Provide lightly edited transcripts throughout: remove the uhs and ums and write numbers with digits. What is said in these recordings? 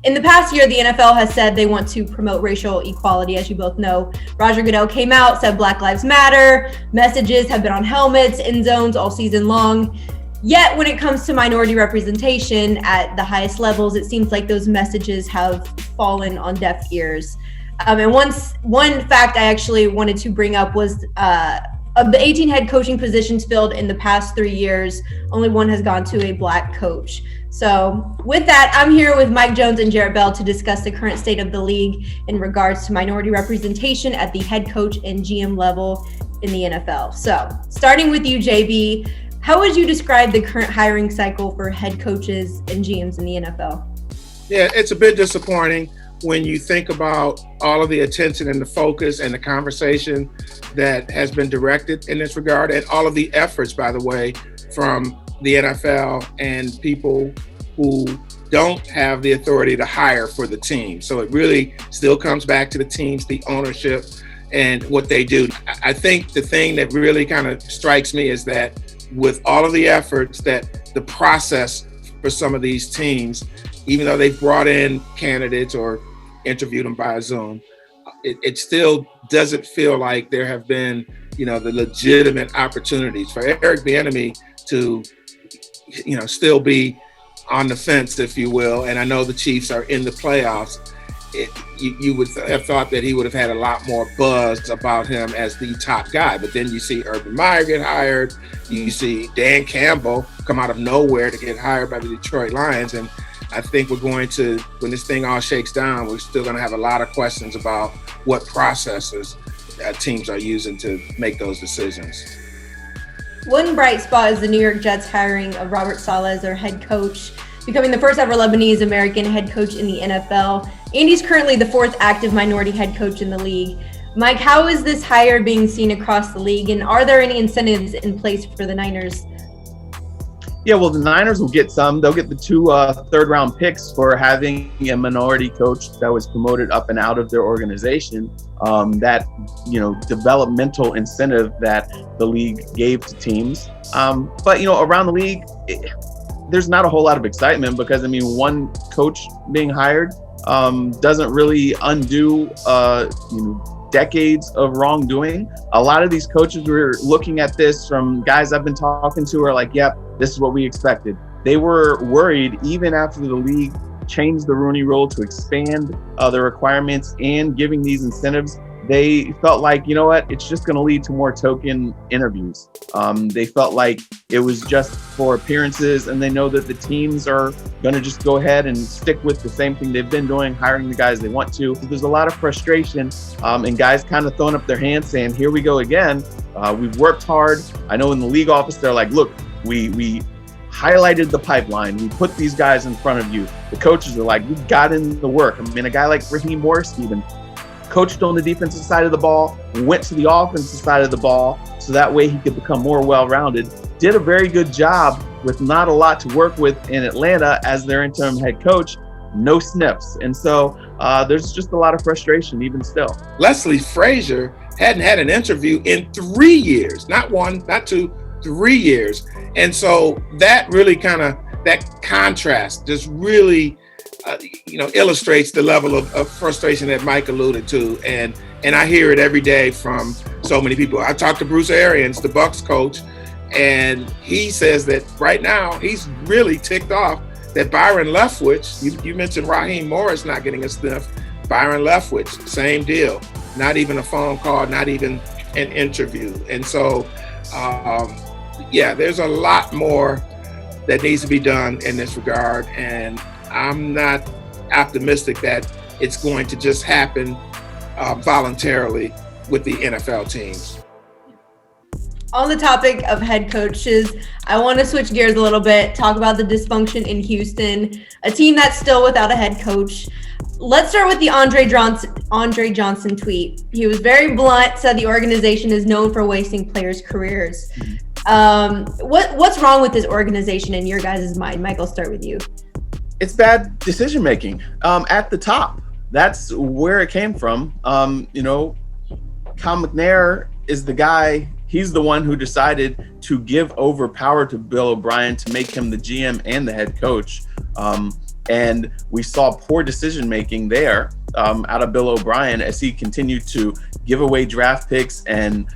In the past year, the NFL has said they want to promote racial equality, as you both know. Roger Goodell came out, said Black Lives Matter. Messages have been on helmets, end zones all season long. Yet when it comes to minority representation at the highest levels, it seems like those messages have fallen on deaf ears. And one fact I actually wanted to bring up was of the 18 head coaching positions filled in the past 3 years, only one has gone to a Black coach. So with that, I'm here with Mike Jones and Jarrett Bell to discuss the current state of the league in regards to minority representation at the head coach and GM level in the NFL. So starting with you, JB, how would you describe the current hiring cycle for head coaches and GMs in the NFL? Yeah, it's a bit disappointing when you think about all of the attention and the focus and the conversation that has been directed in this regard, and all of the efforts, by the way, from the NFL and people who don't have the authority to hire for the team. So it really still comes back to the teams, the ownership, and what they do. I think the thing that really kind of strikes me is that with all of the efforts, that the process for some of these teams, even though they've brought in candidates or interviewed them via Zoom, it still doesn't feel like there have been, the legitimate opportunities for Eric Bieniemy to, still be on the fence, if you will. And I know the Chiefs are in the playoffs. You would have thought that he would have had a lot more buzz about him as the top guy. But then you see Urban Meyer get hired. You see Dan Campbell come out of nowhere to get hired by the Detroit Lions. And I think we're going to, when this thing all shakes down, we're still going to have a lot of questions about what processes teams are using to make those decisions. One bright spot is the New York Jets hiring of Robert Saleh as their head coach, becoming the first ever Lebanese American head coach in the NFL. Andy's currently the fourth active minority head coach in the league. Mike, how is this hire being seen across the league, and are there any incentives in place for the Niners? Yeah, well, the Niners will get some. They'll get the two third-round picks for having a minority coach that was promoted up and out of their organization. That, developmental incentive that the league gave to teams. But, around the league, there's not a whole lot of excitement because, one coach being hired doesn't really undo, decades of wrongdoing. A lot of these coaches were looking at this from guys I've been talking to are like, yep, this is what we expected. They were worried even after the league changed the Rooney Rule to expand the requirements and giving these incentives. They felt like, it's just going to lead to more token interviews. They felt like it was just for appearances, and they know that the teams are going to just go ahead and stick with the same thing they've been doing, hiring the guys they want to. There's a lot of frustration and guys kind of throwing up their hands saying, here we go again. We've worked hard. I know in the league office, they're like, look, we highlighted the pipeline. We put these guys in front of you. The coaches are like, we got in the work. A guy like Raheem Morris even coached on the defensive side of the ball, went to the offensive side of the ball, so that way he could become more well-rounded. Did a very good job with not a lot to work with in Atlanta as their interim head coach. No sniffs. And so there's just a lot of frustration even still. Leslie Frazier hadn't had an interview in 3 years, not one, not two, 3 years. And so that really that contrast just really illustrates the level of frustration that Mike alluded to. And I hear it every day from so many people. I talked to Bruce Arians, the Bucs coach, and he says that right now he's really ticked off that Byron Leftwich, you mentioned Raheem Morris not getting a sniff, Byron Leftwich, same deal. Not even a phone call, not even an interview. And so, there's a lot more that needs to be done in this regard. And I'm not optimistic that it's going to just happen voluntarily with the NFL teams. On the topic of head coaches, I want to switch gears a little bit, talk about the dysfunction in Houston, a team that's still without a head coach. Let's start with the Andre Johnson tweet. He was very blunt, said the organization is known for wasting players' careers. What's wrong with this organization in your guys' mind? Mike, I'll start with you. It's bad decision making at the top. That's where it came from. Cal McNair is the guy. He's the one who decided to give over power to Bill O'Brien to make him the GM and the head coach. And we saw poor decision making there out of Bill O'Brien as he continued to give away draft picks and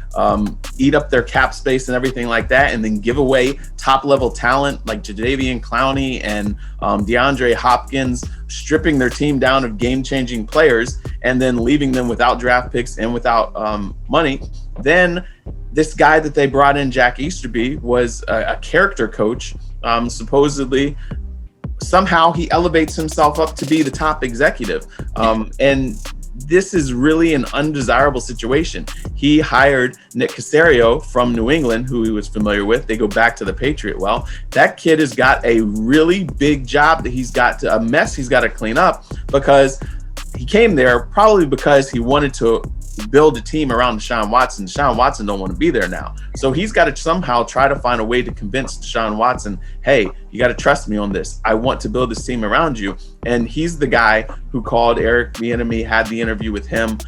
eat up their cap space and everything like that, and then give away top level talent like Jadeveon Clowney and DeAndre Hopkins, stripping their team down of game-changing players and then leaving them without draft picks and without money. Then this guy that they brought in, Jack Easterby, was a character coach. Supposedly, somehow he elevates himself up to be the top executive. And this is really an undesirable situation. He hired Nick Caserio from New England, who he was familiar with. They go back to the Patriot well. That kid has got a really big job that a mess he's got to clean up, because he came there probably because he wanted to build a team around Deshaun Watson. Deshaun Watson don't want to be there now. So he's got to somehow try to find a way to convince Deshaun Watson, hey, you got to trust me on this. I want to build this team around you. And he's the guy who called Eric Bieniemy, had the interview with him,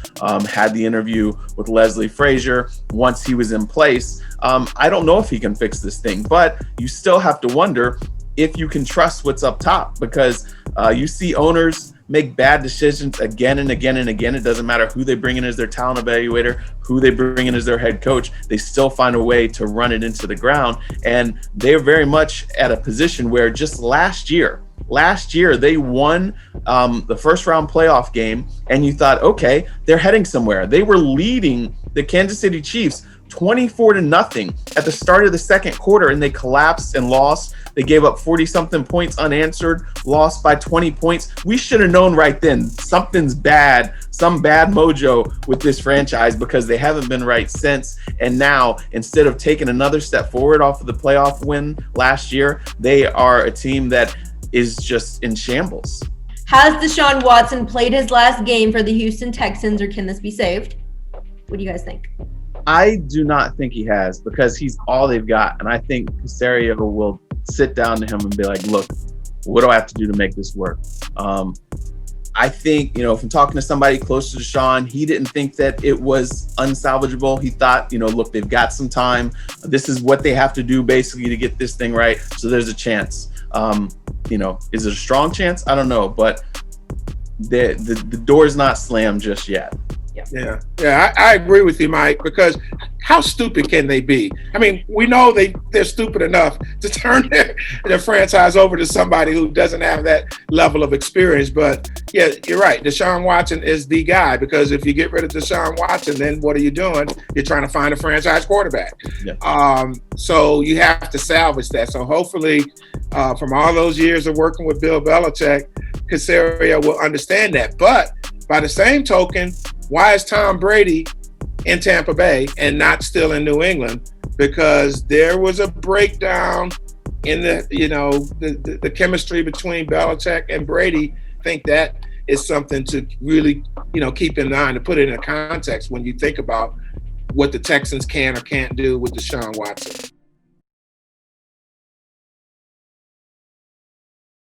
had the interview with Leslie Frazier once he was in place. I don't know if he can fix this thing, but you still have to wonder if you can trust what's up top, because you see owners make bad decisions again and again and again. It doesn't matter who they bring in as their talent evaluator, who they bring in as their head coach. They still find a way to run it into the ground. And they're very much at a position where just last year they won the first round playoff game, and you thought, okay, they're heading somewhere. They were leading the Kansas City Chiefs 24-0 at the start of the second quarter, and they collapsed and lost. They gave up 40-something points unanswered, lost by 20 points. We should have known right then something's bad, some bad mojo with this franchise, because they haven't been right since. And now, instead of taking another step forward off of the playoff win last year, they are a team that is just in shambles. Has Deshaun Watson played his last game for the Houston Texans, or can this be saved? What do you guys think? I do not think he has, because he's all they've got. And I think Caserio will sit down to him and be like, look, what do I have to do to make this work? I think, from talking to somebody close to Deshaun, he didn't think that it was unsalvageable. He thought, look, they've got some time. This is what they have to do basically to get this thing right. So there's a chance. Is it a strong chance? I don't know, but the door's not slammed just yet. Yeah, I agree with you, Mike, because how stupid can they be? I mean, we know they're stupid enough to turn their franchise over to somebody who doesn't have that level of experience. But yeah, you're right. Deshaun Watson is the guy, because if you get rid of Deshaun Watson, then what are you doing? You're trying to find a franchise quarterback. Yeah. So you have to salvage that. So hopefully, from all those years of working with Bill Belichick, Caserio will understand that. But by the same token, why is Tom Brady in Tampa Bay and not still in New England? Because there was a breakdown in the chemistry between Belichick and Brady. I think that is something to really, keep in mind, to put it in a context when you think about what the Texans can or can't do with Deshaun Watson.